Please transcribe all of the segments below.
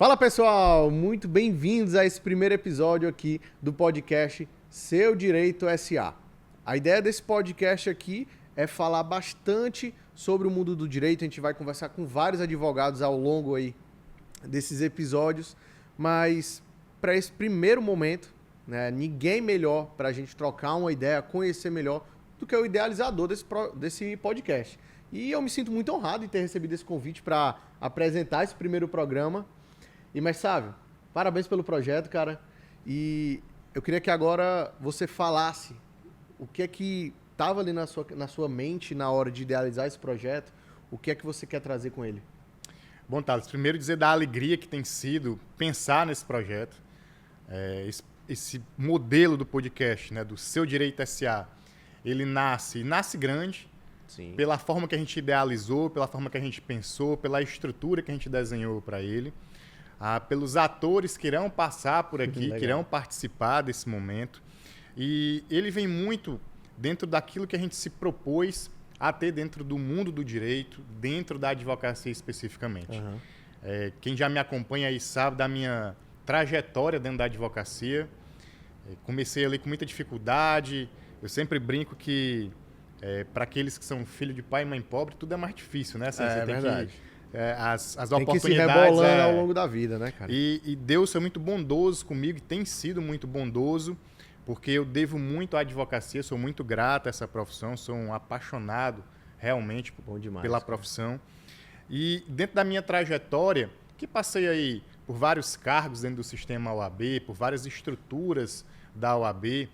Fala pessoal, muito bem-vindos a esse primeiro episódio aqui do podcast Seu Direito SA. A ideia desse podcast aqui é falar bastante sobre o mundo do direito. A gente vai conversar com vários advogados ao longo aí desses episódios, mas para esse primeiro momento, né, ninguém melhor para a gente trocar uma ideia, conhecer melhor do que o idealizador desse podcast. E eu me sinto muito honrado em ter recebido esse convite para apresentar esse primeiro programa. E, mas Sávio, parabéns pelo projeto, cara. E eu queria que agora você falasse o que é que estava ali na sua mente na hora de idealizar esse projeto, o que é que você quer trazer com ele. Bom, Thales, primeiro dizer da alegria que tem sido pensar nesse projeto, esse modelo do podcast, né, do Seu Direito SA, ele nasce grande. Sim. Pela forma que a gente idealizou, pela forma que a gente pensou, pela estrutura que a gente desenhou para ele. Pelos atores que irão passar por aqui, que irão participar desse momento. E ele vem muito dentro daquilo que a gente se propôs a ter dentro do mundo do direito, dentro da advocacia especificamente. Uhum. Quem já me acompanha aí sabe da minha trajetória dentro da advocacia. Comecei ali com muita dificuldade. Eu sempre brinco para aqueles que são filhos de pai e mãe pobre, tudo é mais difícil, né? Assim, você tem verdade. As tem oportunidades... Tem que se rebolando ao longo da vida, né, cara? E Deus foi muito bondoso comigo, e tem sido muito bondoso, porque eu devo muito à advocacia, sou muito grato a essa profissão, sou um apaixonado realmente pela profissão. E dentro da minha trajetória, que passei aí por vários cargos dentro do sistema OAB, por várias estruturas da OAB,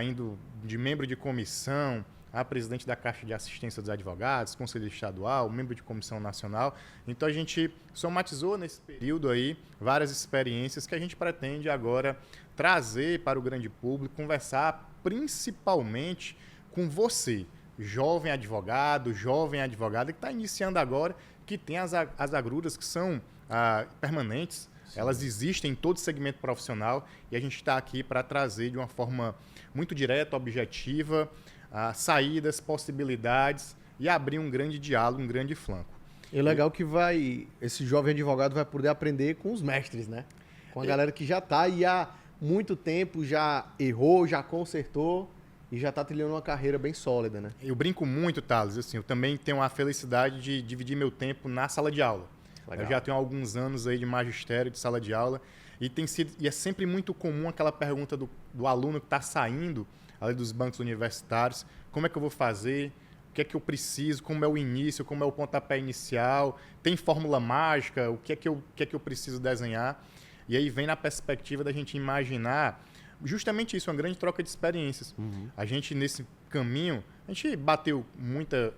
indo de membro de comissão, a presidente da Caixa de Assistência dos Advogados, conselheiro estadual, membro de comissão nacional. Então, a gente somatizou nesse período aí várias experiências que a gente pretende agora trazer para o grande público, conversar principalmente com você, jovem advogado, jovem advogada que está iniciando agora, que tem as agruras que são permanentes. Sim. Elas existem em todo segmento profissional e a gente está aqui para trazer de uma forma muito direta, objetiva, saídas, possibilidades e abrir um grande diálogo, um grande flanco. E o legal que esse jovem advogado vai poder aprender com os mestres, né? Com a galera que já está aí há muito tempo, já errou, já consertou e já está trilhando uma carreira bem sólida, né? Eu brinco muito, Thales, assim, eu também tenho a felicidade de dividir meu tempo na sala de aula. Legal. Eu já tenho alguns anos aí de magistério, de sala de aula, e é sempre muito comum aquela pergunta do aluno que está saindo ali dos bancos universitários, como é que eu vou fazer, o que é que eu preciso, como é o início, como é o pontapé inicial, tem fórmula mágica, o que é que eu preciso desenhar. E aí vem na perspectiva da gente imaginar justamente isso, uma grande troca de experiências. Uhum. A gente, nesse caminho, a gente bateu muita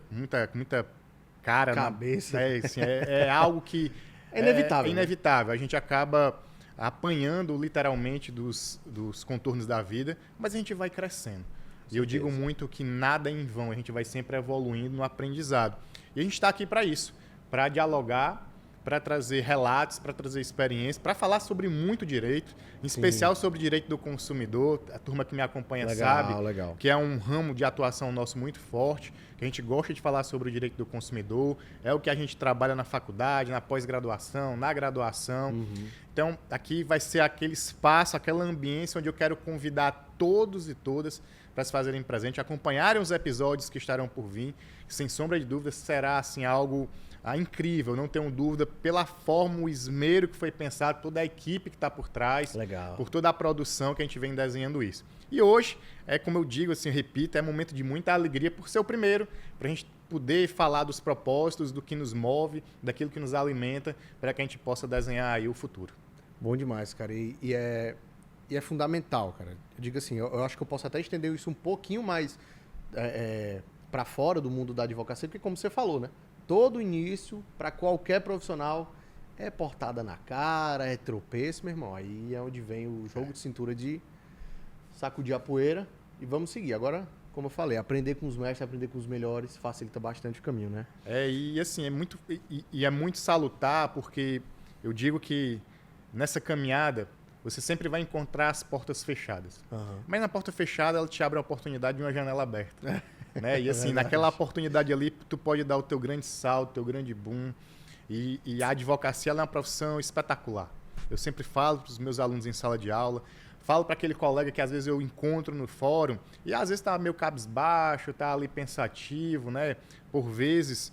cara. Cabeça. Assim, é algo que... É inevitável. É inevitável. Né? A gente acaba apanhando literalmente dos contornos da vida, mas a gente vai crescendo. E eu digo muito que nada é em vão, a gente vai sempre evoluindo no aprendizado. E a gente está aqui para isso, para dialogar, para trazer relatos, para trazer experiências, para falar sobre muito direito, em especial sobre direito do consumidor. A turma que me acompanha sabe que é um ramo de atuação nosso muito forte, que a gente gosta de falar sobre o direito do consumidor, é o que a gente trabalha na faculdade, na pós-graduação, na graduação. Uhum. Então, aqui vai ser aquele espaço, aquela ambiência onde eu quero convidar todos e todas para se fazerem presente, acompanharem os episódios que estarão por vir. Sem sombra de dúvida, será assim, algo incrível, não tenho dúvida, pela forma, o esmero que foi pensado, toda a equipe que está por trás, por toda a produção que a gente vem desenhando isso. E hoje, como eu digo, assim, eu repito, é momento de muita alegria por ser o primeiro, para a gente poder falar dos propósitos, do que nos move, daquilo que nos alimenta, para que a gente possa desenhar aí o futuro. Bom demais, cara. E é fundamental, cara. Eu digo assim, eu acho que eu posso até estender isso um pouquinho mais para fora do mundo da advocacia, porque como você falou, né? Todo início, para qualquer profissional, é portada na cara, é tropeço, meu irmão. Aí é onde vem o jogo de cintura de sacudir a poeira e vamos seguir. Agora, como eu falei, aprender com os mestres, aprender com os melhores, facilita bastante o caminho, né? E assim, é muito salutar, porque eu digo que nessa caminhada você sempre vai encontrar as portas fechadas. Uhum. Mas na porta fechada, ela te abre a oportunidade de uma janela aberta. Né? E assim, naquela oportunidade ali, tu pode dar o teu grande salto, o teu grande boom. E a advocacia ela é uma profissão espetacular. eu sempre falo para os meus alunos em sala de aula, falo para aquele colega que às vezes eu encontro no fórum e às vezes está meio cabisbaixo, está ali pensativo, né? Por vezes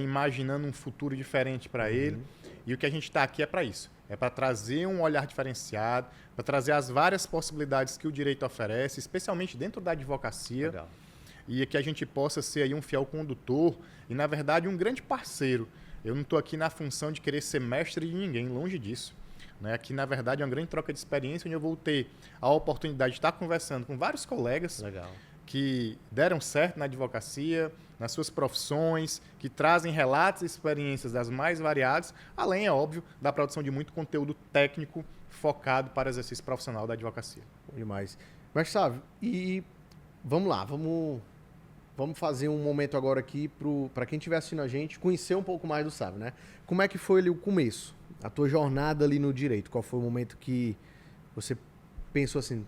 imaginando um futuro diferente para ele. E o que a gente está aqui é para isso. É para trazer um olhar diferenciado, para trazer as várias possibilidades que o direito oferece, especialmente dentro da advocacia. Legal. E que a gente possa ser aí um fiel condutor e, na verdade, um grande parceiro. Eu não estou aqui na função de querer ser mestre de ninguém, longe disso. Né? Aqui, na verdade, é uma grande troca de experiência, onde eu vou ter a oportunidade de estar conversando com vários colegas Legal. que deram certo na advocacia, nas suas profissões, que trazem relatos e experiências das mais variadas, além, é óbvio, da produção de muito conteúdo técnico focado para o exercício profissional da advocacia. Bom demais. Mas, sabe, e vamos lá, vamos fazer um momento agora aqui para quem estiver assistindo a gente conhecer um pouco mais do Sávio, né? Como é que foi ali o começo? A tua jornada ali no direito? Qual foi o momento que você pensou assim,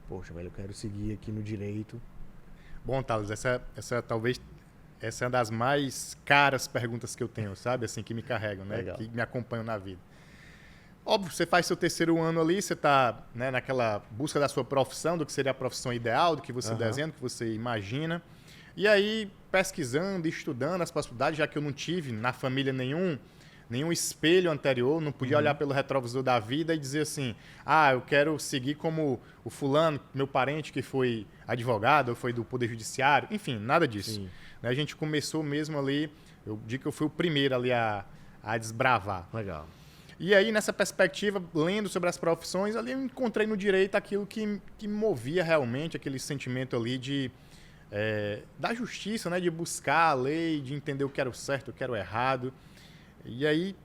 poxa, velho, eu quero seguir aqui no direito? Bom, Thales, talvez essa é uma das mais caras perguntas que eu tenho, sabe? Assim, que me carregam, né? Legal. Que me acompanham na vida. Óbvio, você faz seu terceiro ano ali, você está, né, naquela busca da sua profissão, do que seria a profissão ideal, do que você desenha, do que você imagina. E aí, pesquisando, estudando as possibilidades, já que eu não tive na família nenhum espelho anterior, não podia olhar pelo retrovisor da vida e dizer assim, eu quero seguir como o fulano, meu parente que foi advogado, ou foi do Poder Judiciário, enfim, nada disso. Sim. A gente começou mesmo ali, eu digo que eu fui o primeiro ali a desbravar. Legal. E aí, nessa perspectiva, lendo sobre as profissões, ali eu encontrei no direito aquilo que me movia realmente, aquele sentimento ali da justiça, né? De buscar a lei, de entender o que era o certo, o que era o errado. E aí,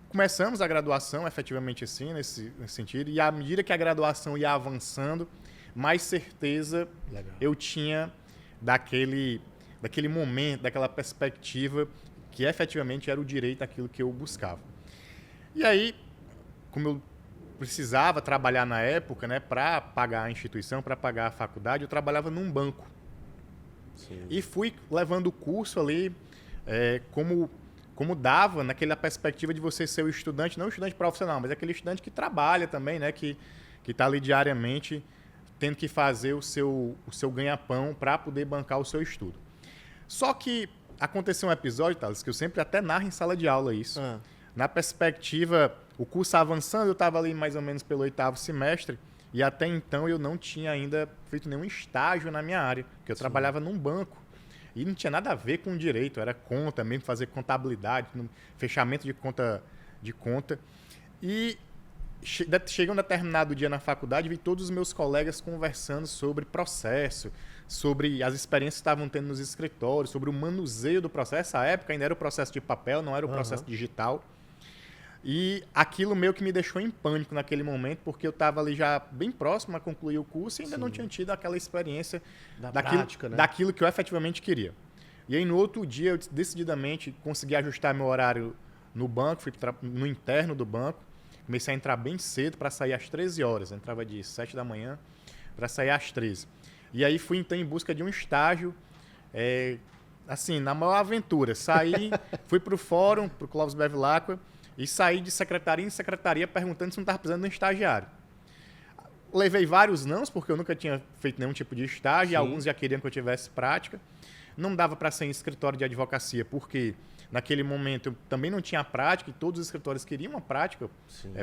começamos a graduação, efetivamente assim, nesse sentido. E à medida que a graduação ia avançando, mais certeza eu tinha daquele momento, daquela perspectiva que efetivamente era o direito àquilo que eu buscava. E aí, como eu precisava trabalhar na época, né, para pagar a instituição, para pagar a faculdade, eu trabalhava num banco. Sim. E fui levando o curso ali como dava, naquela perspectiva de você ser o estudante, não o estudante profissional, mas aquele estudante que trabalha também, né, que está ali diariamente tendo que fazer o seu ganha-pão para poder bancar o seu estudo. Só que aconteceu um episódio, Thales, que eu sempre até narro em sala de aula isso. Na perspectiva, o curso avançando, eu estava ali mais ou menos pelo 8º semestre, e até então eu não tinha ainda feito nenhum estágio na minha área, porque eu trabalhava num banco. E não tinha nada a ver com direito, era conta, mesmo fazer contabilidade, fechamento de conta. E cheguei um determinado dia na faculdade e vi todos os meus colegas conversando sobre processo, sobre as experiências que estavam tendo nos escritórios, sobre o manuseio do processo. Nessa época ainda era o processo de papel, não era o processo digital. E aquilo meio que me deixou em pânico naquele momento, porque eu estava ali já bem próximo a concluir o curso e ainda não tinha tido aquela experiência prática, né? daquilo que eu efetivamente queria. E aí, no outro dia, eu decididamente consegui ajustar meu horário no banco, fui no interno do banco, comecei a entrar bem cedo para sair às 13 horas. Eu entrava de 7 da manhã para sair às 13. E aí fui, então, em busca de um estágio, assim, na maior aventura. Saí, fui para o fórum, para o Clóvis Bevilacqua, e saí de secretaria em secretaria perguntando se não estava precisando de um estagiário. Levei vários nãos, porque eu nunca tinha feito nenhum tipo de estágio, e alguns já queriam que eu tivesse prática. Não dava para ser em escritório de advocacia, porque naquele momento eu também não tinha prática, e todos os escritórios queriam uma prática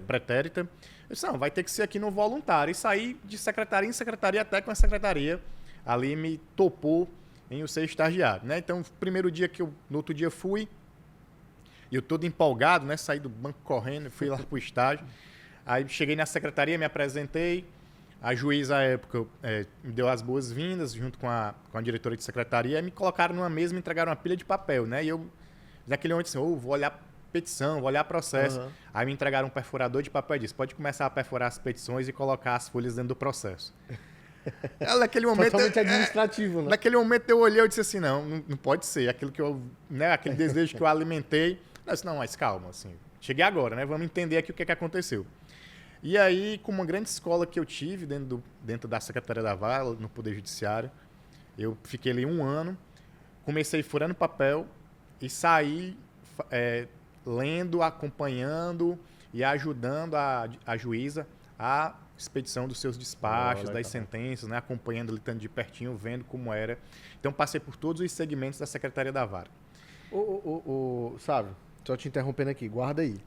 pretérita. Eu disse, não, vai ter que ser aqui no voluntário. E saí de secretaria em secretaria, até com a secretaria ali me topou em eu ser estagiário. Né? Então, primeiro dia no outro dia fui, e eu todo empolgado, né? Saí do banco correndo, fui lá para o estágio. Aí cheguei na secretaria, me apresentei. A juíza, à época, me deu as boas-vindas, junto com a diretora de secretaria, e me colocaram numa mesa e me entregaram uma pilha de papel. Né? E eu, naquele momento, assim, vou olhar petição, vou olhar processo. Aí me entregaram um perfurador de papel e disse, pode começar a perfurar as petições e colocar as folhas dentro do processo. Naquele momento, totalmente administrativo, né? Naquele momento eu olhei e disse assim, não pode ser. Aquilo que eu, né, aquele desejo que eu alimentei. Eu disse, não, mas calma, assim, cheguei agora, né? Vamos entender aqui o que aconteceu. E aí, com uma grande escola que eu tive dentro da Secretaria da Vara, no Poder Judiciário, eu fiquei ali 1 ano, comecei furando papel e saí lendo, acompanhando e ajudando a juíza a expedição dos seus despachos, das sentenças, né? Acompanhando ali tanto de pertinho, vendo como era. Então, passei por todos os segmentos da Secretaria da Vara. Sávio, só te interrompendo aqui, guarda aí.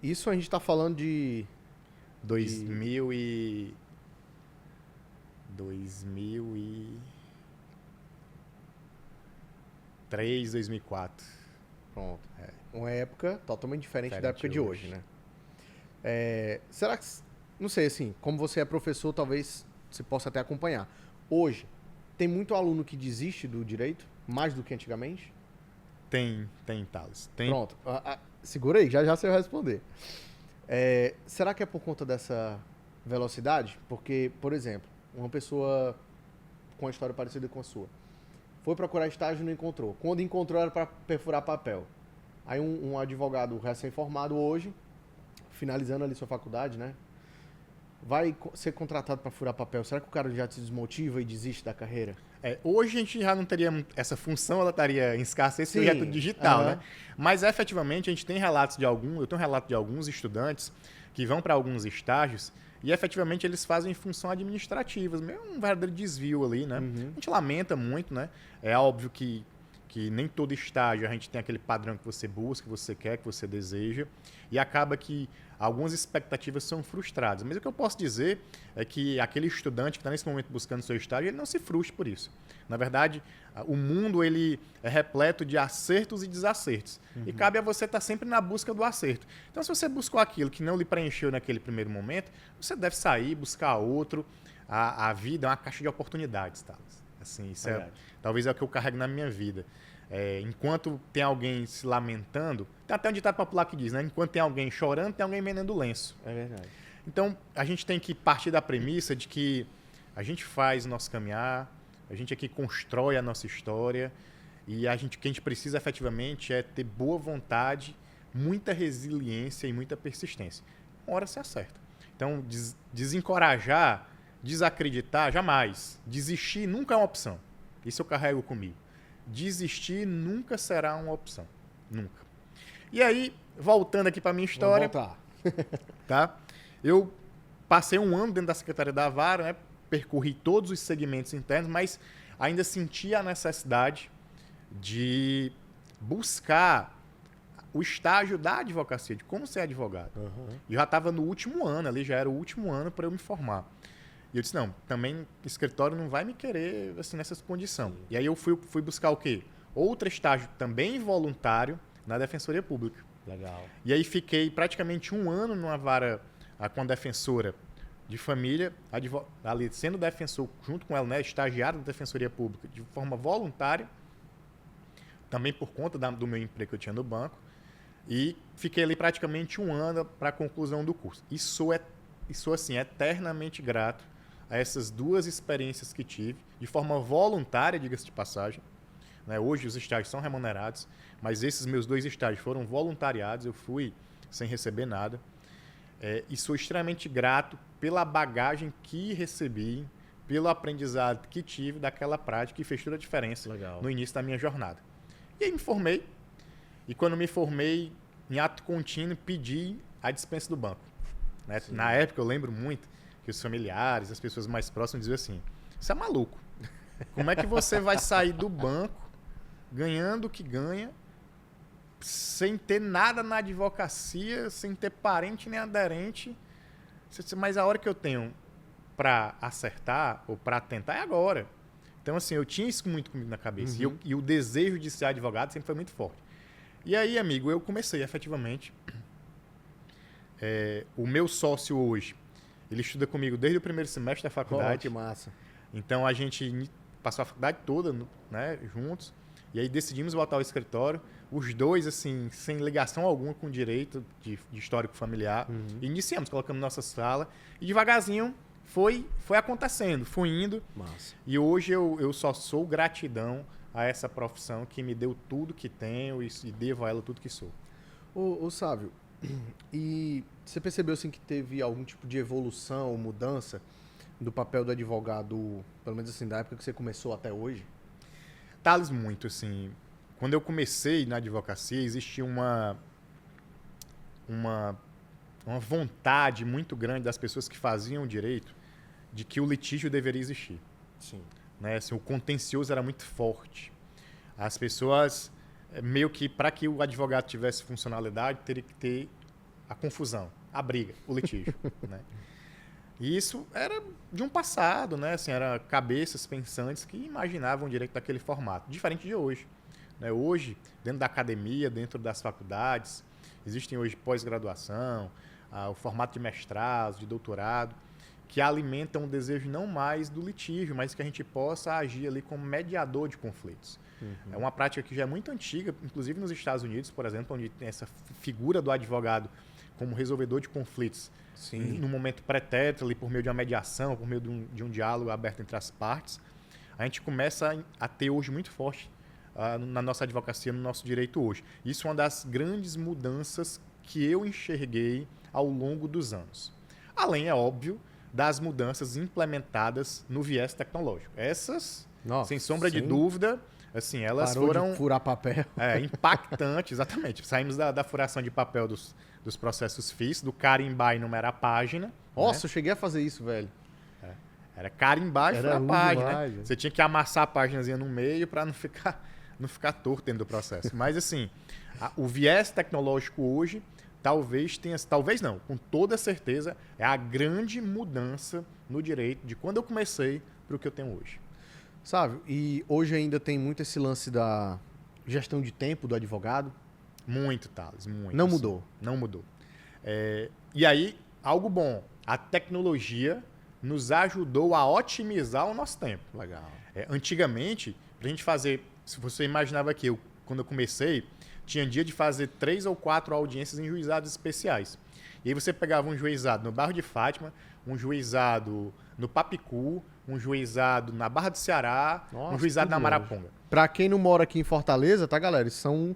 Isso a gente está falando de... 2003, 2004. Pronto. Uma época totalmente diferente da época de hoje, né? Será que... Não sei, assim, como você é professor, talvez você possa até acompanhar. Hoje, tem muito aluno que desiste do direito, mais do que antigamente? Tem, Thales. Tem. Pronto. Segura aí, já você vai responder. Será que é por conta dessa velocidade? Porque, por exemplo, uma pessoa com uma história parecida com a sua foi procurar estágio e não encontrou. Quando encontrou era para perfurar papel. Aí um advogado recém-formado hoje, finalizando ali sua faculdade, né? Vai ser contratado para furar papel. Será que o cara já se desmotiva e desiste da carreira? Hoje a gente já não teria essa função, ela estaria em escassez, seria tudo digital, né? Mas efetivamente a gente tem relatos eu tenho relato de alguns estudantes que vão para alguns estágios e efetivamente eles fazem função administrativas, meio um verdadeiro desvio ali, né? A gente lamenta muito, né? É óbvio que nem todo estágio a gente tem aquele padrão que você busca, que você quer, que você deseja, e acaba que algumas expectativas são frustradas. Mas o que eu posso dizer é que aquele estudante que está nesse momento buscando seu estágio, ele não se frustre por isso. Na verdade, o mundo ele é repleto de acertos e desacertos. E cabe a você estar sempre na busca do acerto. Então, se você buscou aquilo que não lhe preencheu naquele primeiro momento, você deve sair, buscar outro. A vida é uma caixa de oportunidades, tá? Assim, isso talvez é o que eu carrego na minha vida. Enquanto tem alguém se lamentando, tem até um ditado popular que diz, né? Enquanto tem alguém chorando, tem alguém vendendo lenço. É verdade. Então, a gente tem que partir da premissa de que a gente faz o nosso caminhar, a gente aqui constrói a nossa história e o que a gente precisa efetivamente é ter boa vontade, muita resiliência e muita persistência. Uma hora se acerta. Então, desencorajar, desacreditar, jamais. Desistir nunca é uma opção. Isso eu carrego comigo. Desistir nunca será uma opção. Nunca. E aí, voltando aqui para minha história. Vamos voltar. Tá? Eu passei um ano dentro da Secretaria da Vara, né? Percorri todos os segmentos internos, mas ainda sentia a necessidade de buscar o estágio da advocacia, de como ser advogado. E eu já estava no último ano, ali já era o último ano para eu me formar. E eu disse, não, também escritório não vai me querer assim, nessas condições. E aí eu fui buscar o quê? Outro estágio também voluntário na Defensoria Pública. Legal. E aí fiquei praticamente um ano numa vara com a defensora de família, ali sendo defensor junto com ela, né, estagiário da Defensoria Pública, de forma voluntária, também por conta do meu emprego que eu tinha no banco. E fiquei ali praticamente um ano para a conclusão do curso. E sou assim, eternamente grato a essas duas experiências que tive, de forma voluntária, diga-se de passagem. Né? Hoje os estágios são remunerados, mas esses meus 2 estágios foram voluntariados, eu fui sem receber nada. E sou extremamente grato pela bagagem que recebi, pelo aprendizado que tive daquela prática que fez toda a diferença no início da minha jornada. E aí me formei, e quando me formei, em ato contínuo, pedi a dispensa do banco. Né? Na época, eu lembro muito que os familiares, as pessoas mais próximas diziam assim, você é maluco. Como é que você vai sair do banco ganhando o que ganha, sem ter nada na advocacia, sem ter parente nem aderente? Mas a hora que eu tenho para acertar ou para tentar é agora. Então, assim, eu tinha isso muito comigo na cabeça. E o desejo de ser advogado sempre foi muito forte. E aí, amigo, eu comecei efetivamente. O meu sócio hoje, ele estuda comigo desde o primeiro semestre da faculdade. Que massa. Então, a gente passou a faculdade toda, né, juntos. E aí decidimos voltar ao escritório. Os dois, assim, sem ligação alguma com direito de histórico familiar. Iniciamos, colocamos nossa sala. E devagarzinho foi acontecendo, foi indo. Massa. E hoje eu só sou gratidão a essa profissão que me deu tudo que tenho e devo a ela tudo que sou. Ô Sávio, e você percebeu assim, que teve algum tipo de evolução, mudança do papel do advogado, pelo menos assim, da época que você começou até hoje? Thales, muito, assim. Quando eu comecei na advocacia, existia um uma vontade muito grande das pessoas que faziam o direito de que o litígio deveria existir. Sim. Né? Assim, o contencioso era muito forte. As pessoas, meio que, para que o advogado tivesse funcionalidade, teria que ter a confusão, a briga, o litígio. Né? E isso era de um passado, né? Assim, era cabeças pensantes que imaginavam o direito daquele formato, diferente de hoje. Né? Hoje, dentro da academia, dentro das faculdades, existem hoje pós-graduação, o formato de mestrado, de doutorado, que alimentam o desejo não mais do litígio, mas que a gente possa agir ali como mediador de conflitos. É uma prática que já é muito antiga, inclusive nos Estados Unidos, por exemplo, onde tem essa figura do advogado como resolvedor de conflitos. Sim. No momento pretérito, ali, por meio de uma mediação, por meio de um diálogo aberto entre as partes, a gente começa a ter hoje muito forte na nossa advocacia, no nosso direito hoje. Isso é uma das grandes mudanças que eu enxerguei ao longo dos anos. Além, é óbvio, das mudanças implementadas no viés tecnológico. Essas, sem sombra de dúvida, assim, elas foram de furar papel. Impactantes, exatamente. Saímos da furação de papel dos processos FIS, do carimbar e numerar a página. Nossa, né? Eu cheguei a fazer isso, velho. Era carimbar e furar a página. Demais, né? Você tinha que amassar a páginazinha no meio para não ficar torto dentro do processo. Mas, assim, o viés tecnológico hoje, talvez não, com toda certeza, é a grande mudança no direito de quando eu comecei para o que eu tenho hoje. Sabe, e hoje ainda tem muito esse lance da gestão de tempo do advogado. Muito, Thales, muito. Não assim, mudou. Não mudou. E aí, algo bom, a tecnologia nos ajudou a otimizar o nosso tempo. Legal. Antigamente, para a gente fazer, se você imaginava que quando eu comecei, tinha dia de fazer 3 ou 4 audiências em juizados especiais. E aí você pegava um juizado no Bairro de Fátima, um juizado no Papicu, um juizado na Barra do Ceará, um juizado na Maraponga. Para quem não mora aqui em Fortaleza, tá, galera? Eles são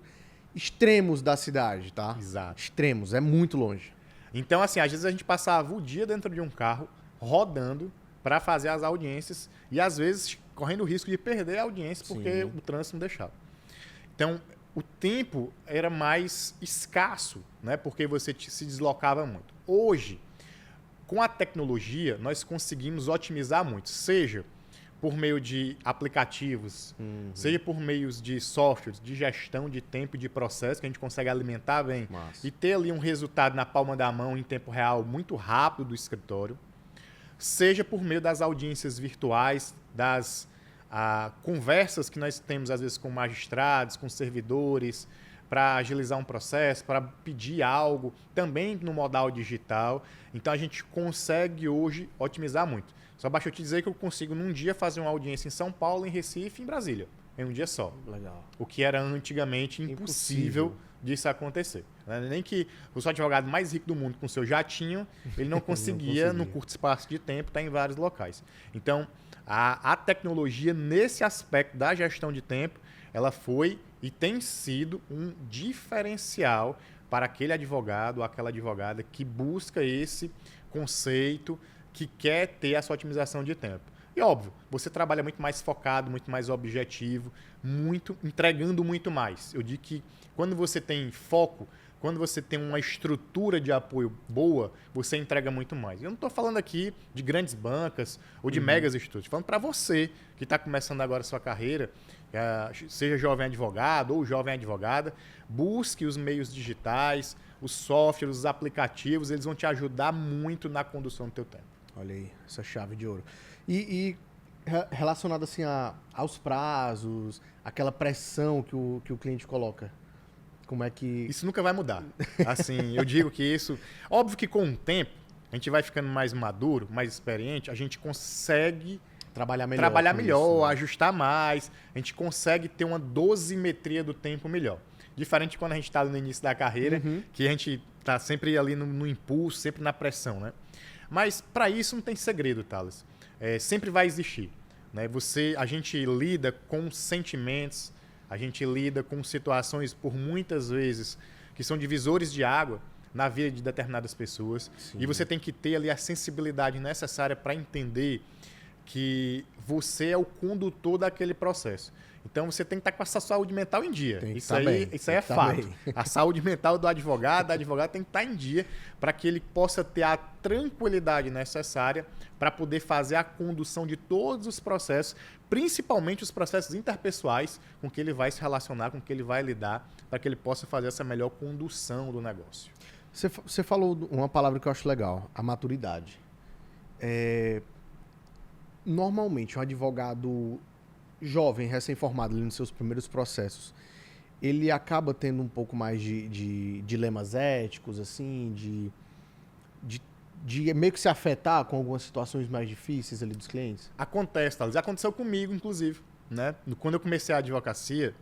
extremos da cidade, tá? Exato. Extremos, é muito longe. Então, assim, às vezes a gente passava o dia dentro de um carro, rodando, para fazer as audiências e, às vezes, correndo o risco de perder a audiência porque o trânsito não deixava. Então, o tempo era mais escasso, né? Porque você se deslocava muito. Hoje, com a tecnologia, nós conseguimos otimizar muito, seja por meio de aplicativos, seja por meios de softwares, de gestão de tempo e de processo, que a gente consegue alimentar bem e ter ali um resultado na palma da mão em tempo real muito rápido do escritório, seja por meio das audiências virtuais, das conversas que nós temos às vezes com magistrados, com servidores, para agilizar um processo, para pedir algo, também no modal digital. Então, a gente consegue hoje otimizar muito. Só basta eu te dizer que eu consigo, num dia, fazer uma audiência em São Paulo, em Recife e em Brasília. Em um dia só. Legal. O que era antigamente impossível disso acontecer. Nem que o seu advogado mais rico do mundo, com seu jatinho, ele não conseguia, num curto espaço de tempo, estar em vários locais. Então, a tecnologia, nesse aspecto da gestão de tempo, ela foi e tem sido um diferencial para aquele advogado ou aquela advogada que busca esse conceito, que quer ter essa otimização de tempo. E óbvio, você trabalha muito mais focado, muito mais objetivo, entregando muito mais. Eu digo que quando você tem foco, quando você tem uma estrutura de apoio boa, você entrega muito mais. Eu não estou falando aqui de grandes bancas ou de megas institutos. Estou falando para você que está começando agora a sua carreira, seja jovem advogado ou jovem advogada, busque os meios digitais, os softwares, os aplicativos, eles vão te ajudar muito na condução do teu tempo. Olha aí, essa chave de ouro. E relacionado assim aos prazos, aquela pressão que o cliente coloca, como é que... Isso nunca vai mudar. Assim, eu digo que isso... Óbvio que com o tempo, a gente vai ficando mais maduro, mais experiente, a gente consegue trabalhar melhor, isso, né? Ajustar mais, a gente consegue ter uma dosimetria do tempo melhor. Diferente de quando a gente está no início da carreira, que a gente está sempre ali no impulso, sempre na pressão, né? Mas para isso não tem segredo, Thales. Sempre vai existir, né? A gente lida com sentimentos, a gente lida com situações, por muitas vezes, que são divisores de água na vida de determinadas pessoas. Sim. E você tem que ter ali a sensibilidade necessária para entender que você é o condutor daquele processo. Então, você tem que estar com a sua saúde mental em dia. Isso aí é fato. A saúde mental do advogado tem que estar em dia para que ele possa ter a tranquilidade necessária para poder fazer a condução de todos os processos, principalmente os processos interpessoais com que ele vai se relacionar, com que ele vai lidar, para que ele possa fazer essa melhor condução do negócio. Você falou uma palavra que eu acho legal, a maturidade. Normalmente, um advogado jovem, recém-formado ali nos seus primeiros processos, ele acaba tendo um pouco mais de dilemas éticos, assim, de meio que se afetar com algumas situações mais difíceis ali dos clientes? Acontece, Thales. Aconteceu comigo, inclusive. Né? Quando eu comecei a advocacia,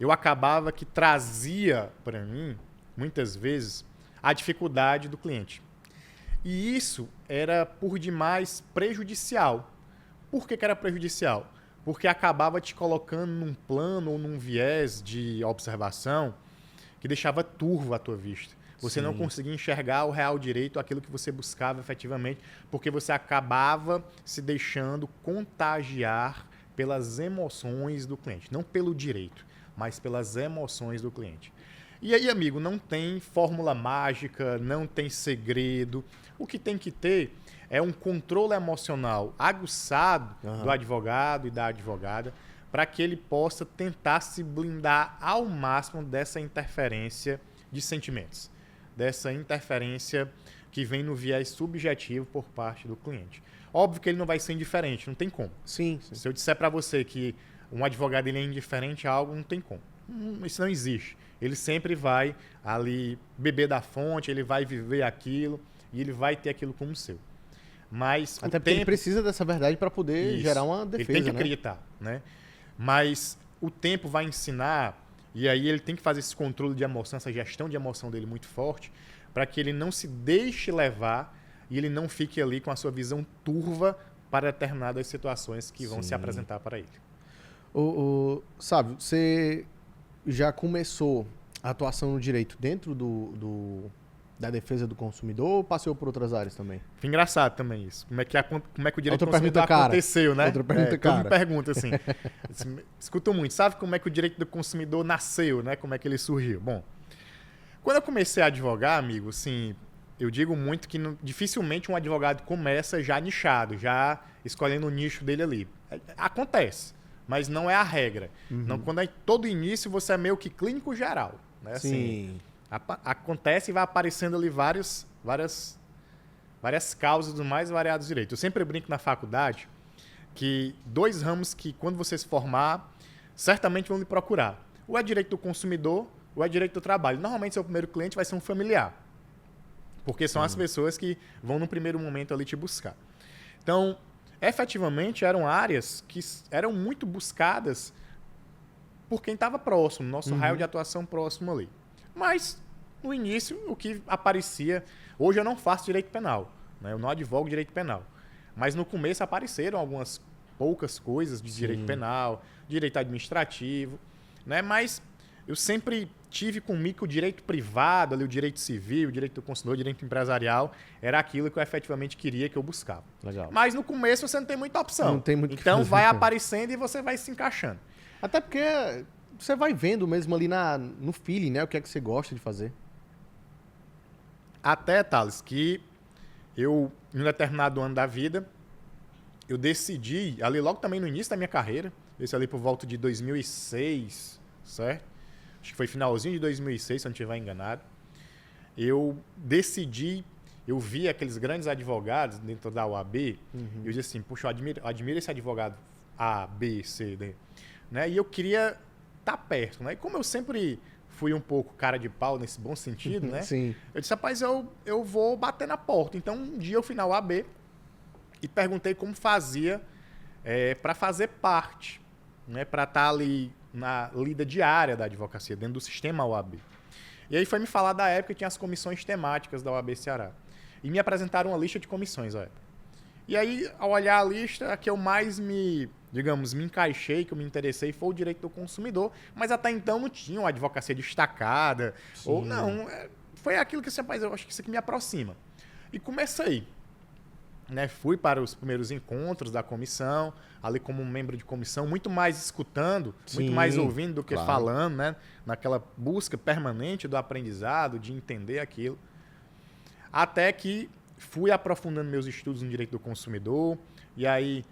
eu acabava que trazia para mim, muitas vezes, a dificuldade do cliente. E isso era, por demais, prejudicial. Por que era prejudicial? Porque acabava te colocando num plano ou num viés de observação que deixava turva a tua vista. Você não conseguia enxergar o real direito, aquilo que você buscava efetivamente, porque você acabava se deixando contagiar pelas emoções do cliente. Não pelo direito, mas pelas emoções do cliente. E aí, amigo, não tem fórmula mágica, não tem segredo. O que tem que ter é um controle emocional aguçado do advogado e da advogada para que ele possa tentar se blindar ao máximo dessa interferência de sentimentos, dessa interferência que vem no viés subjetivo por parte do cliente. Óbvio que ele não vai ser indiferente, não tem como. Sim. Se eu disser para você que um advogado ele é indiferente a algo, não tem como. Isso não existe. Ele sempre vai ali beber da fonte, ele vai viver aquilo e ele vai ter aquilo como seu. Mas até porque ele precisa dessa verdade para poder gerar uma defesa. Ele tem que acreditar, né? Mas o tempo vai ensinar, e aí ele tem que fazer esse controle de emoção, essa gestão de emoção dele muito forte, para que ele não se deixe levar e ele não fique ali com a sua visão turva para determinadas situações que vão se apresentar para ele. Sabe, você já começou a atuação no direito dentro da defesa do consumidor ou passou por outras áreas também? Foi engraçado também isso. Como é que o direito do consumidor aconteceu, né? Outra pergunta, cara. Todo mundo pergunta assim. Escuto muito. Sabe como é que o direito do consumidor nasceu, né? Como é que ele surgiu? Bom, quando eu comecei a advogar, amigo, assim, eu digo muito que dificilmente um advogado começa já nichado, já escolhendo o nicho dele ali. Acontece, mas não é a regra. Não, quando é todo início, você é meio que clínico geral. Né? Assim, acontece e vai aparecendo ali várias causas dos mais variados direitos. Eu sempre brinco na faculdade que 2 ramos que, quando você se formar, certamente vão lhe procurar. Ou é direito do consumidor, ou é direito do trabalho. Normalmente, seu primeiro cliente vai ser um familiar. Porque são as pessoas que vão, no primeiro momento, ali te buscar. Então, efetivamente, eram áreas que eram muito buscadas por quem estava próximo, nosso raio de atuação próximo ali. Mas, no início, o que aparecia... Hoje eu não faço direito penal, né? Eu não advogo direito penal. Mas no começo apareceram algumas poucas coisas de direito penal, direito administrativo, né? Mas eu sempre tive comigo que o direito privado, ali, o direito civil, o direito do consumidor, o direito empresarial, era aquilo que eu efetivamente queria, que eu buscava. Legal. Mas no começo você não tem muita opção. Não tem muito o que então fazer, vai aparecendo e você vai se encaixando. Até porque você vai vendo mesmo ali no feeling, né? O que é que você gosta de fazer. Até, Thales, que eu, em um determinado ano da vida, eu decidi, ali logo também no início da minha carreira, esse ali por volta de 2006, certo? Acho que foi finalzinho de 2006, se eu não estiver enganado. Eu decidi, eu vi aqueles grandes advogados dentro da OAB, e eu disse assim, puxa, eu admiro esse advogado A, B, C, D. Né? E eu queria estar perto, né? E como eu sempre fui um pouco cara de pau nesse bom sentido, né? Sim. Eu disse, rapaz, eu vou bater na porta. Então, um dia eu fui na OAB e perguntei como fazia para fazer parte, né? Para estar ali na lida diária da advocacia, dentro do sistema OAB. E aí foi me falar da época que tinha as comissões temáticas da OAB Ceará. E me apresentaram uma lista de comissões, ó. E aí, ao olhar a lista, a que eu mais me encaixei, que eu me interessei, foi o direito do consumidor, mas até então não tinha uma advocacia destacada, ou não, foi aquilo que, rapaz, eu acho que isso aqui me aproxima. E comecei. né? Fui para os primeiros encontros da comissão, ali como membro de comissão, muito mais escutando, muito mais ouvindo do que falando, né? Naquela busca permanente do aprendizado, de entender aquilo. Até que fui aprofundando meus estudos no direito do consumidor, e aí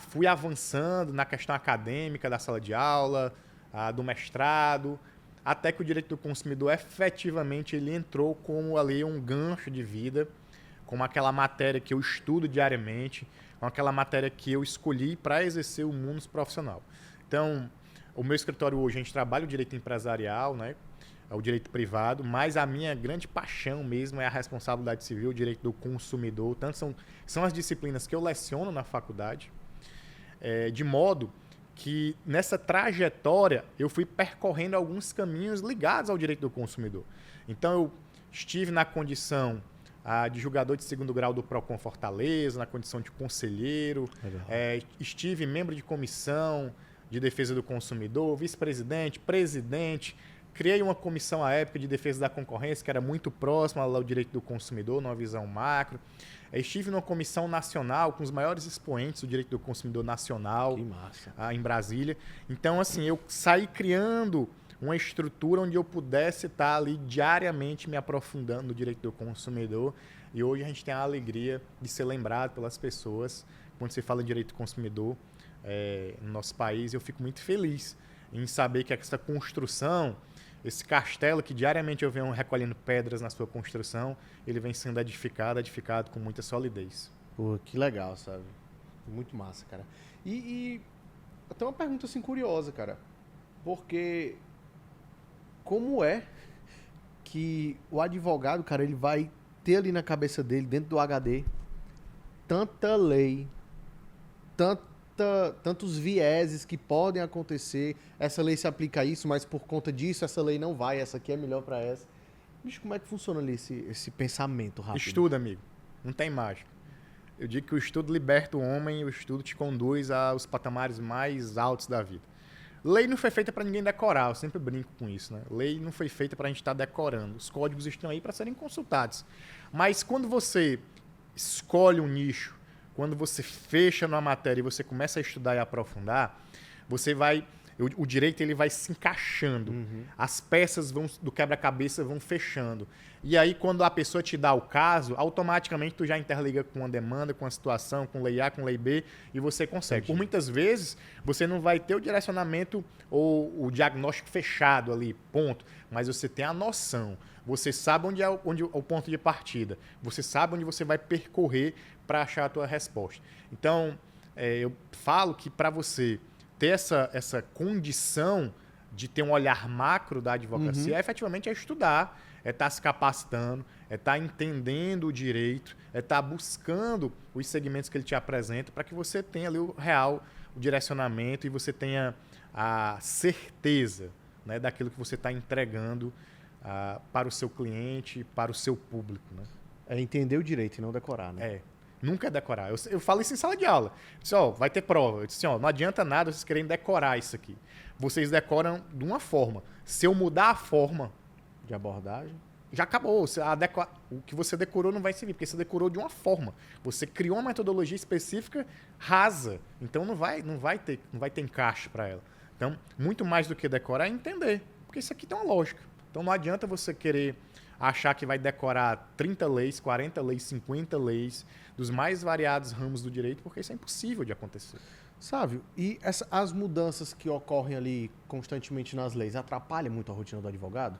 fui avançando na questão acadêmica da sala de aula, do mestrado, até que o direito do consumidor efetivamente ele entrou como ali um gancho de vida, como aquela matéria que eu estudo diariamente, com aquela matéria que eu escolhi para exercer o mundo profissional. Então, o meu escritório hoje, a gente trabalha o direito empresarial, né? O direito privado, mas a minha grande paixão mesmo é a responsabilidade civil, o direito do consumidor. Tanto são as disciplinas que eu leciono na faculdade, de modo que nessa trajetória eu fui percorrendo alguns caminhos ligados ao direito do consumidor. Então, eu estive na condição de julgador de segundo grau do Procon Fortaleza, na condição de conselheiro, estive membro de comissão de defesa do consumidor, vice-presidente, presidente. Criei uma comissão à época de defesa da concorrência, que era muito próxima ao direito do consumidor, numa visão macro. Estive numa comissão nacional com os maiores expoentes do direito do consumidor nacional em Brasília. Então, assim, eu saí criando uma estrutura onde eu pudesse estar ali diariamente me aprofundando no direito do consumidor. E hoje a gente tem a alegria de ser lembrado pelas pessoas quando se fala de direito do consumidor no nosso país. Eu fico muito feliz em saber que essa construção, esse castelo que diariamente eu venho recolhendo pedras na sua construção, ele vem sendo edificado com muita solidez. Pô, que legal, sabe? Muito massa, cara. E até uma pergunta assim curiosa, cara. Porque como é que o advogado, cara, ele vai ter ali na cabeça dele, dentro do HD, tanta lei, tantos vieses que podem acontecer, essa lei se aplica a isso, mas por conta disso essa lei não vai, essa aqui é melhor para essa. Bicho, como é que funciona ali esse pensamento rápido? Estuda, amigo. Não tem mágica. Eu digo que o estudo liberta o homem e o estudo te conduz aos patamares mais altos da vida. Lei não foi feita para ninguém decorar, eu sempre brinco com isso, né? Lei não foi feita para a gente estar decorando. Os códigos estão aí para serem consultados. Mas quando você escolhe um nicho, quando você fecha numa matéria e você começa a estudar e aprofundar, você vai... O direito ele vai se encaixando. As peças do quebra-cabeça vão fechando. E aí, quando a pessoa te dá o caso, automaticamente tu já interliga com a demanda, com a situação, com lei A, com lei B, e você consegue. Entendi. Por muitas vezes, você não vai ter o direcionamento ou o diagnóstico fechado ali, ponto. Mas você tem a noção. Você sabe onde é o ponto de partida. Você sabe onde você vai percorrer para achar a tua resposta. Então, eu falo que para você ter essa condição de ter um olhar macro da advocacia, efetivamente é estudar, é estar se capacitando, é estar entendendo o direito, é estar buscando os segmentos que ele te apresenta para que você tenha ali o direcionamento e você tenha a certeza, né, daquilo que você está entregando para o seu cliente, para o seu público. Né? É entender o direito e não decorar, né? Nunca é decorar. Eu falo isso em sala de aula. Eu disse, vai ter prova. Eu disse, não adianta nada vocês querem decorar isso aqui. Vocês decoram de uma forma. Se eu mudar a forma de abordagem, já acabou. O que você decorou não vai servir, porque você decorou de uma forma. Você criou uma metodologia específica rasa. Então não vai ter encaixe para ela. Então, muito mais do que decorar é entender. Porque isso aqui tem uma lógica. Então não adianta você querer achar que vai decorar 30 leis, 40 leis, 50 leis dos mais variados ramos do direito, porque isso é impossível de acontecer. Sávio, e as mudanças que ocorrem ali constantemente nas leis atrapalham muito a rotina do advogado?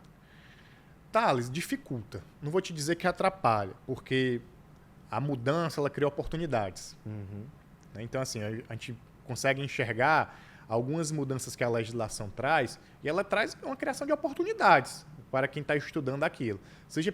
Thales, dificulta. Não vou te dizer que atrapalha, porque a mudança ela cria oportunidades. Então, assim, a gente consegue enxergar algumas mudanças que a legislação traz, e ela traz uma criação de oportunidades para quem está estudando aquilo. Seja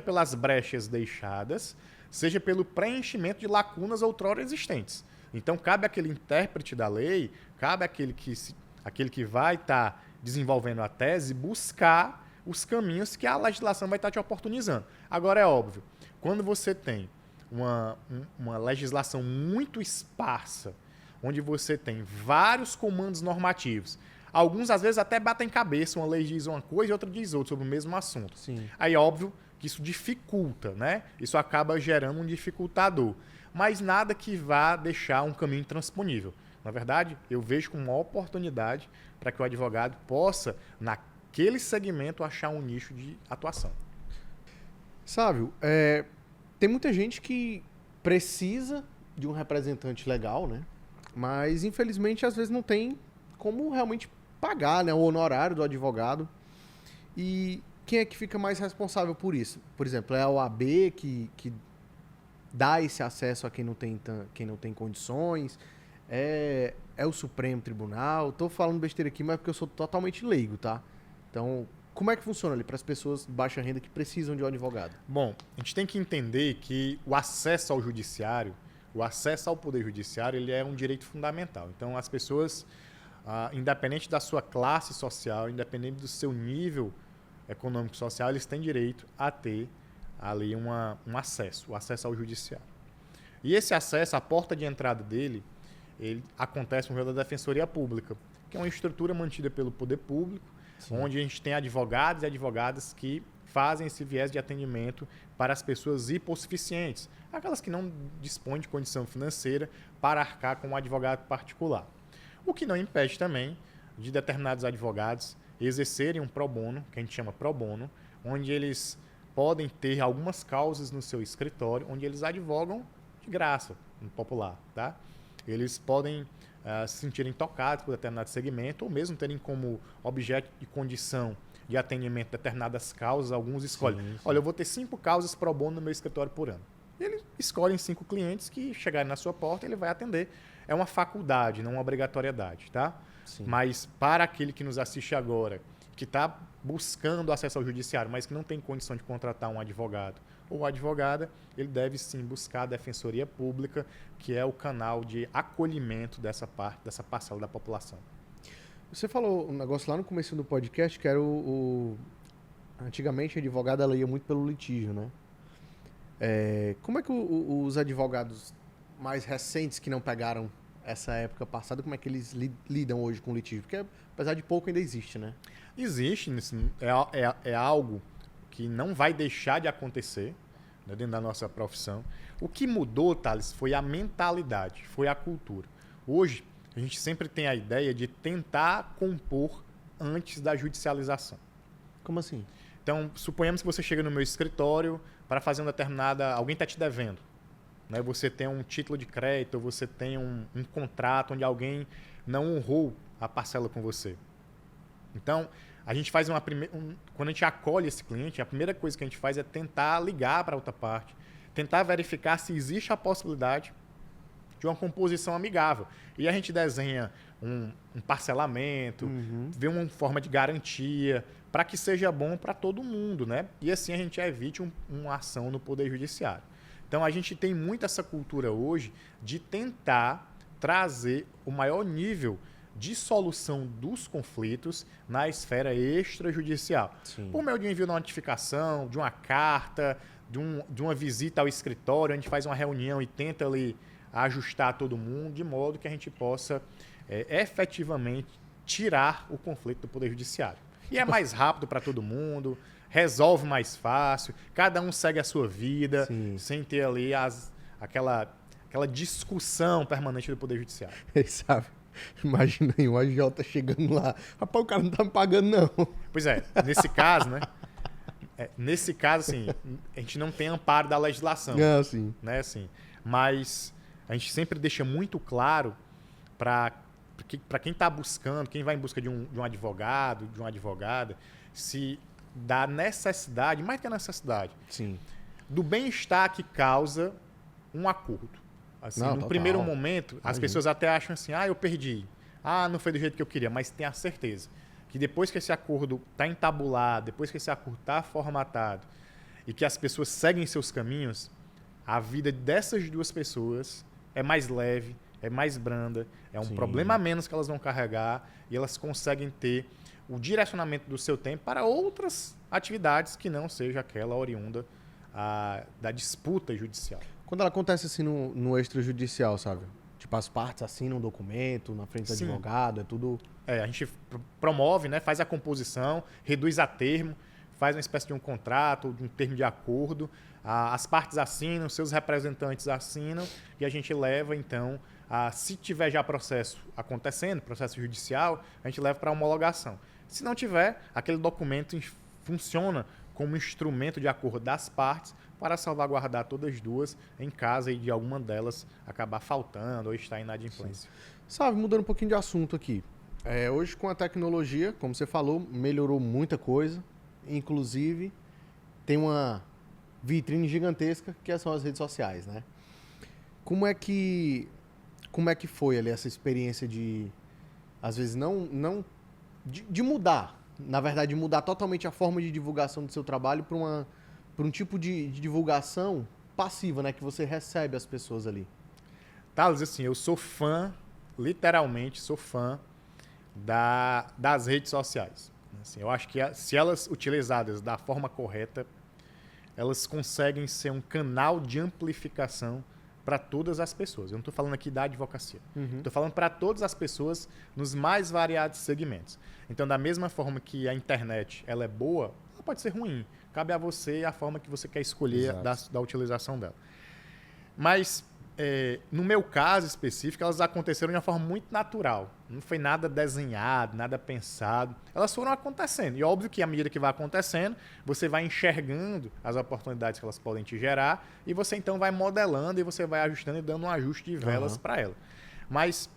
pelas brechas deixadas, seja pelo preenchimento de lacunas outrora existentes. Então, cabe àquele intérprete da lei, cabe àquele que vai estar desenvolvendo a tese, buscar os caminhos que a legislação vai estar te oportunizando. Agora, é óbvio, quando você tem uma legislação muito esparsa, onde você tem vários comandos normativos, alguns, às vezes, até batem cabeça, uma lei diz uma coisa e outra diz outra sobre o mesmo assunto. Sim. Aí, óbvio, que isso dificulta, né? Isso acaba gerando um dificultador. mas nada que vá deixar um caminho intransponível. Na verdade, eu vejo como uma oportunidade para que o advogado possa, naquele segmento, achar um nicho de atuação. Sávio, tem muita gente que precisa de um representante legal, né? Mas, infelizmente, às vezes não tem como realmente pagar, né, o honorário do advogado. E quem é que fica mais responsável por isso? Por exemplo, é a OAB que dá esse acesso a quem não tem condições? É o Supremo Tribunal? Estou falando besteira aqui, mas porque eu sou totalmente leigo, tá? Então, como é que funciona ali para as pessoas de baixa renda que precisam de um advogado? Bom, a gente tem que entender que o acesso ao judiciário, o acesso ao poder judiciário, ele é um direito fundamental. Então, as pessoas, independente da sua classe social, independente do seu nível econômico social, eles têm direito a ter ali o acesso ao judiciário. E esse acesso, a porta de entrada dele, ele acontece por meio da Defensoria Pública, que é uma estrutura mantida pelo poder público, sim, onde a gente tem advogados e advogadas que fazem esse viés de atendimento para as pessoas hipossuficientes, aquelas que não dispõem de condição financeira para arcar com um advogado particular. O que não impede também de determinados advogados exercerem um pro bono, que a gente chama pro bono, onde eles podem ter algumas causas no seu escritório, onde eles advogam de graça, no popular, tá? Eles podem se sentirem tocados por determinado segmento ou mesmo terem como objeto de condição de atendimento determinadas causas. Alguns escolhem, sim. Olha, eu vou ter 5 causas pro bono no meu escritório por ano. Eles escolhem 5 clientes que chegarem na sua porta, ele vai atender. É uma faculdade, não uma obrigatoriedade, tá? Sim. Mas para aquele que nos assiste agora, que está buscando acesso ao judiciário, mas que não tem condição de contratar um advogado ou advogada, ele deve sim buscar a Defensoria Pública, que é o canal de acolhimento dessa parcela da população. Você falou um negócio lá no começo do podcast, que era antigamente a advogada ela ia muito pelo litígio, né? Como é que os advogados mais recentes que não pegaram essa época passada, como é que eles lidam hoje com o litígio? Porque apesar de pouco ainda existe, né? Existe, é algo que não vai deixar de acontecer, né, dentro da nossa profissão. O que mudou, Thales, foi a mentalidade, foi a cultura. Hoje, a gente sempre tem a ideia de tentar compor antes da judicialização. Como assim? Então, suponhamos que você chega no meu escritório para fazer uma determinada... Alguém está te devendo. Né? Você tem um título de crédito, ou você tem um contrato onde alguém não honrou a parcela com você. Então, a gente faz quando a gente acolhe esse cliente, a primeira coisa que a gente faz é tentar ligar para a outra parte, tentar verificar se existe a possibilidade de uma composição amigável. E a gente desenha um parcelamento, vê uma forma de garantia, para que seja bom para todo mundo, né? E assim a gente evite uma ação no Poder Judiciário. Então, a gente tem muito essa cultura hoje de tentar trazer o maior nível de solução dos conflitos na esfera extrajudicial. Sim. Por meio de um envio de notificação, de uma carta, de uma visita ao escritório, a gente faz uma reunião e tenta ali ajustar todo mundo, de modo que a gente possa efetivamente tirar o conflito do Poder Judiciário. E é mais rápido para todo mundo, resolve mais fácil, cada um segue a sua vida, sim, sem ter ali aquela discussão permanente do Poder Judiciário. Sabe? Imagina aí um AJ chegando lá. Rapaz, o cara não tá me pagando, não. Pois é, nesse caso, né? Nesse caso, assim, a gente não tem amparo da legislação. Não, sim. Né, assim, mas a gente sempre deixa muito claro para quem está buscando, quem vai em busca de um advogado, de uma advogada, se da necessidade, mais que a necessidade, sim, do bem-estar que causa um acordo. Assim, no primeiro momento, as pessoas até acham assim, eu perdi, não foi do jeito que eu queria, mas tenha certeza que depois que esse acordo está entabulado, depois que esse acordo está formatado e que as pessoas seguem seus caminhos, a vida dessas duas pessoas é mais leve, é mais branda, é um sim, problema a menos que elas vão carregar e elas conseguem ter o direcionamento do seu tempo para outras atividades que não seja aquela oriunda da disputa judicial. Quando ela acontece assim no extrajudicial, sabe? Tipo, as partes assinam um documento na frente do sim, advogado, é tudo... a gente promove, né, faz a composição, reduz a termo, faz uma espécie de um contrato, de um termo de acordo, as partes assinam, seus representantes assinam e a gente leva, então, se tiver já processo acontecendo, processo judicial, a gente leva para homologação. Se não tiver, aquele documento funciona como instrumento de acordo das partes para salvaguardar todas as duas em caso de alguma delas acabar faltando ou estar em inadimplência. Sabe, mudando um pouquinho de assunto aqui. Hoje, com a tecnologia, como você falou, melhorou muita coisa. Inclusive, tem uma vitrine gigantesca que são as redes sociais, né? Como é que foi ali essa experiência de, às vezes, de mudar, na verdade, de mudar totalmente a forma de divulgação do seu trabalho para um tipo de divulgação passiva, né? Que você recebe as pessoas ali. Thales, assim, eu sou fã, literalmente sou fã das redes sociais. Assim, eu acho que se elas utilizadas da forma correta, elas conseguem ser um canal de amplificação para todas as pessoas. Eu não estou falando aqui da advocacia. Estou falando para todas as pessoas nos mais variados segmentos. Então, da mesma forma que a internet ela é boa, ela pode ser ruim. Cabe a você a forma que você quer escolher da utilização dela. Mas, no meu caso específico, elas aconteceram de uma forma muito natural. Não foi nada desenhado, nada pensado. Elas foram acontecendo. E óbvio que à medida que vai acontecendo, você vai enxergando as oportunidades que elas podem te gerar e você então vai modelando e você vai ajustando e dando um ajuste de velas para ela. Mas,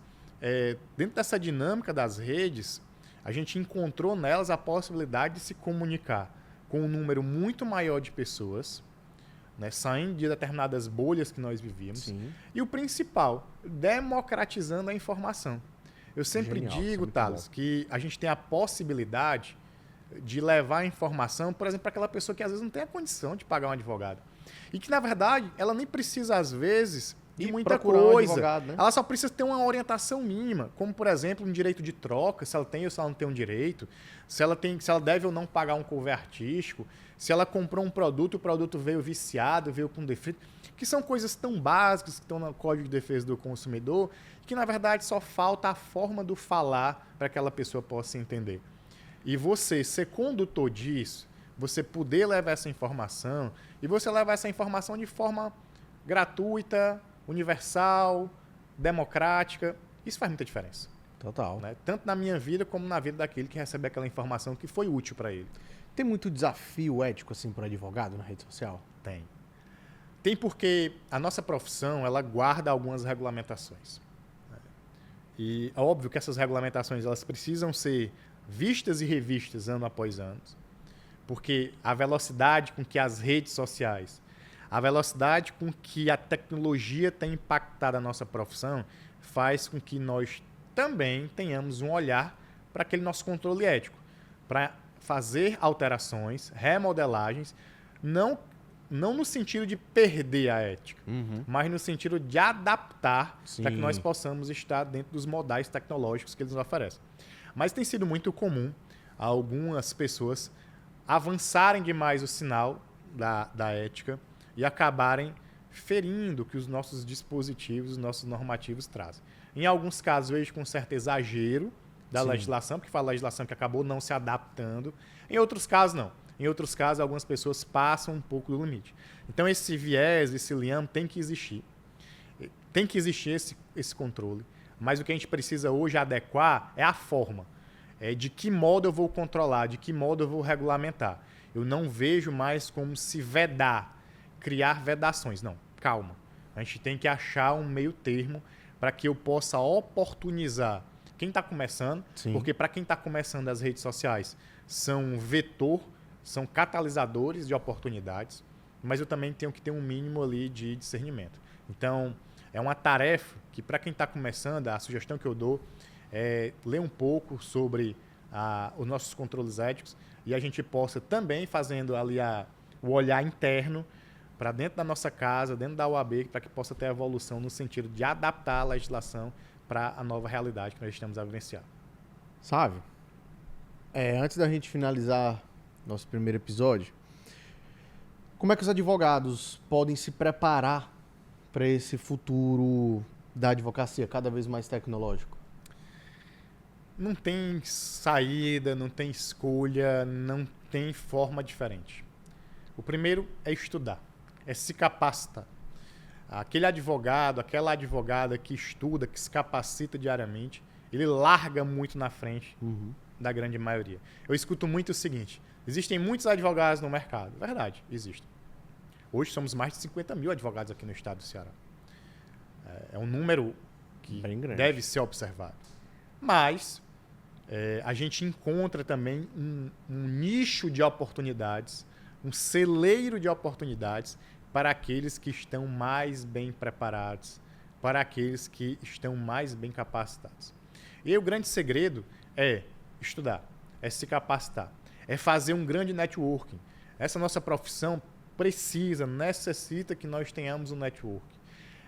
dentro dessa dinâmica das redes, a gente encontrou nelas a possibilidade de se comunicar com um número muito maior de pessoas, né, saindo de determinadas bolhas que nós vivíamos. Sim. E o principal, democratizando a informação. Eu sempre digo, Thales, que a gente tem a possibilidade de levar a informação, por exemplo, para aquela pessoa que às vezes não tem a condição de pagar um advogado. E que, na verdade, ela nem precisa, às vezes, de muita coisa. Advogado, né? Ela só precisa ter uma orientação mínima, como, por exemplo, um direito de troca, se ela tem ou se ela não tem um direito, se ela deve ou não pagar um cover artístico, se ela comprou um produto, o produto veio viciado, veio com defeito, que são coisas tão básicas que estão no Código de Defesa do Consumidor, que, na verdade, só falta a forma do falar para que aquela pessoa possa entender. E você ser condutor disso, você poder levar essa informação, e você levar essa informação de forma gratuita, universal, democrática, isso faz muita diferença. Total. Né? Tanto na minha vida como na vida daquele que recebe aquela informação que foi útil para ele. Tem muito desafio ético assim para advogado na rede social? Tem. Tem porque a nossa profissão ela guarda algumas regulamentações. E é óbvio que essas regulamentações elas precisam ser vistas e revistas ano após ano, porque a velocidade com que as redes sociais, a velocidade com que a tecnologia tem impactado a nossa profissão faz com que nós também tenhamos um olhar para aquele nosso controle ético, para fazer alterações, remodelagens, não no sentido de perder a ética, mas no sentido de adaptar para que nós possamos estar dentro dos modais tecnológicos que eles nos oferecem. Mas tem sido muito comum algumas pessoas avançarem demais o sinal da ética e acabarem ferindo o que os nossos dispositivos, os nossos normativos trazem. Em alguns casos, eu vejo com um certo exagero da legislação, porque foi a legislação que acabou não se adaptando. Em outros casos, não. Em outros casos, algumas pessoas passam um pouco do limite. Então, esse viés, esse liame tem que existir. Tem que existir esse controle. Mas o que a gente precisa hoje adequar é a forma. De que modo eu vou controlar, de que modo eu vou regulamentar. Eu não vejo mais como se vedar, criar vedações. Não, calma. A gente tem que achar um meio termo para que eu possa oportunizar quem está começando, porque para quem está começando as redes sociais são um vetor, são catalisadores de oportunidades, mas eu também tenho que ter um mínimo ali de discernimento. Então, é uma tarefa que para quem está começando, a sugestão que eu dou é ler um pouco sobre os nossos controles éticos e a gente possa também fazendo ali o olhar interno para dentro da nossa casa, dentro da OAB, para que possa ter evolução no sentido de adaptar a legislação para a nova realidade que nós estamos a vivenciar. Sabe? Antes da gente finalizar nosso primeiro episódio, como é que os advogados podem se preparar para esse futuro da advocacia cada vez mais tecnológico? Não tem saída, não tem escolha, não tem forma diferente. O primeiro é estudar, é se capacitar. Aquele advogado, aquela advogada que estuda, que se capacita diariamente, ele larga muito na frente da grande maioria. Eu escuto muito o seguinte: existem muitos advogados no mercado. Verdade, existem. Hoje somos mais de 50 mil advogados aqui no estado do Ceará. É um número que deve ser observado. Mas a gente encontra também um nicho de oportunidades, um celeiro de oportunidades para aqueles que estão mais bem preparados, para aqueles que estão mais bem capacitados. E aí, o grande segredo é estudar, é se capacitar, é fazer um grande networking. Essa nossa profissão necessita que nós tenhamos um networking.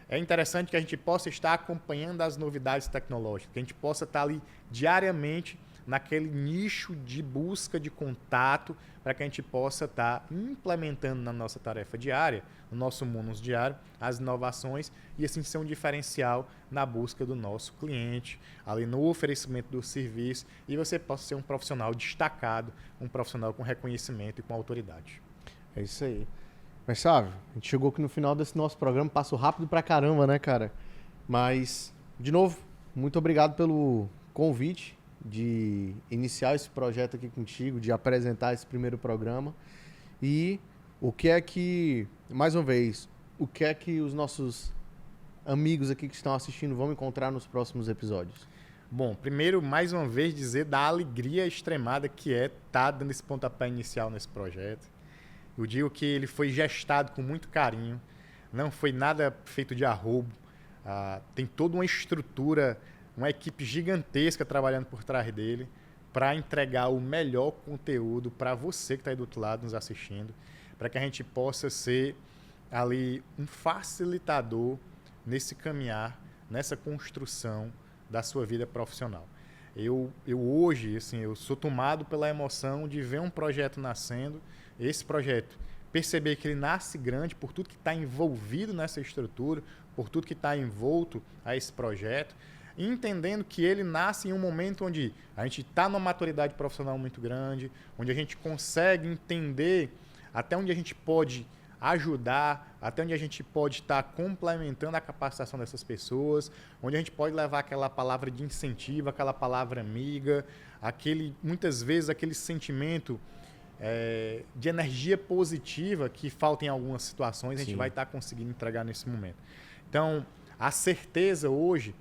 É interessante que a gente possa estar acompanhando as novidades tecnológicas, que a gente possa estar ali diariamente naquele nicho de busca de contato, para que a gente possa estar implementando na nossa tarefa diária, no nosso munus diário, as inovações e assim ser um diferencial na busca do nosso cliente, ali no oferecimento do serviço, e você possa ser um profissional destacado, um profissional com reconhecimento e com autoridade. É isso aí. Mas sabe, a gente chegou aqui no final desse nosso programa, passou rápido pra caramba, né, cara? Mas, de novo, muito obrigado pelo convite de iniciar esse projeto aqui contigo, de apresentar esse primeiro programa. E o que é que, mais uma vez, o que é que os nossos amigos aqui que estão assistindo vão encontrar nos próximos episódios? Bom, primeiro, mais uma vez, dizer da alegria extremada que é estar dando esse pontapé inicial nesse projeto. Eu digo que ele foi gestado com muito carinho, não foi nada feito de arrobo, tem toda uma estrutura, uma equipe gigantesca trabalhando por trás dele para entregar o melhor conteúdo para você que está aí do outro lado nos assistindo, para que a gente possa ser ali um facilitador nesse caminhar, nessa construção da sua vida profissional. Eu hoje, assim, eu sou tomado pela emoção de ver um projeto nascendo, esse projeto, perceber que ele nasce grande por tudo que está envolvido nessa estrutura, por tudo que está envolto a esse projeto, e entendendo que ele nasce em um momento onde a gente está numa maturidade profissional muito grande, onde a gente consegue entender até onde a gente pode ajudar, até onde a gente pode estar complementando a capacitação dessas pessoas, onde a gente pode levar aquela palavra de incentivo, aquela palavra amiga, muitas vezes aquele sentimento de energia positiva que falta em algumas situações, a gente vai estar conseguindo entregar nesse momento. Então, a certeza hoje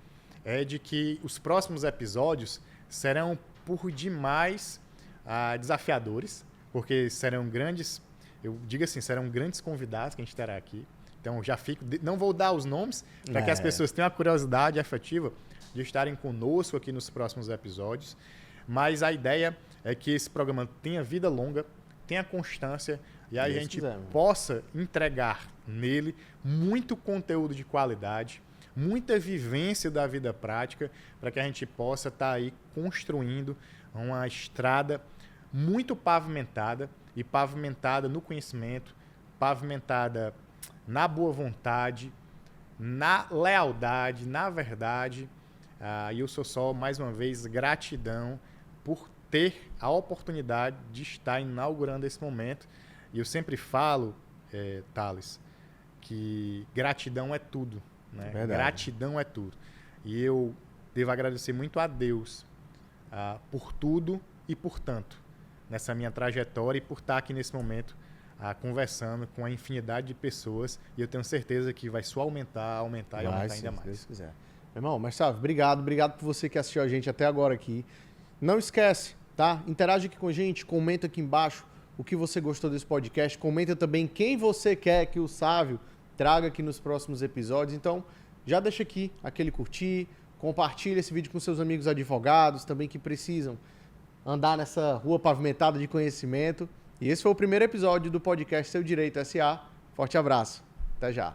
é de que os próximos episódios serão por demais desafiadores, porque serão grandes, eu digo assim, serão grandes convidados que a gente terá aqui. Então, não vou dar os nomes, para que as pessoas tenham a curiosidade efetiva de estarem conosco aqui nos próximos episódios. Mas a ideia é que esse programa tenha vida longa, tenha constância e a gente possa entregar nele muito conteúdo de qualidade, muita vivência da vida prática, para que a gente possa estar aí construindo uma estrada muito pavimentada, e pavimentada no conhecimento, pavimentada na boa vontade, na lealdade, na verdade. E eu sou só, mais uma vez, gratidão por ter a oportunidade de estar inaugurando esse momento. E eu sempre falo, Thales, que gratidão é tudo. Né? Gratidão é tudo. E eu devo agradecer muito a Deus por tudo e por tanto nessa minha trajetória e por estar aqui nesse momento conversando com a infinidade de pessoas. E eu tenho certeza que vai só aumentar e aumentar ainda mais. Se Deus quiser. Meu irmão, mas sabe, obrigado por você que assistiu a gente até agora aqui. Não esquece, tá? Interage aqui com a gente, comenta aqui embaixo o que você gostou desse podcast, comenta também quem você quer que o Sávio traga aqui nos próximos episódios. Então, já deixa aqui aquele curtir, compartilha esse vídeo com seus amigos advogados também que precisam andar nessa rua pavimentada de conhecimento. E esse foi o primeiro episódio do podcast Seu Direito S.A. Forte abraço. Até já.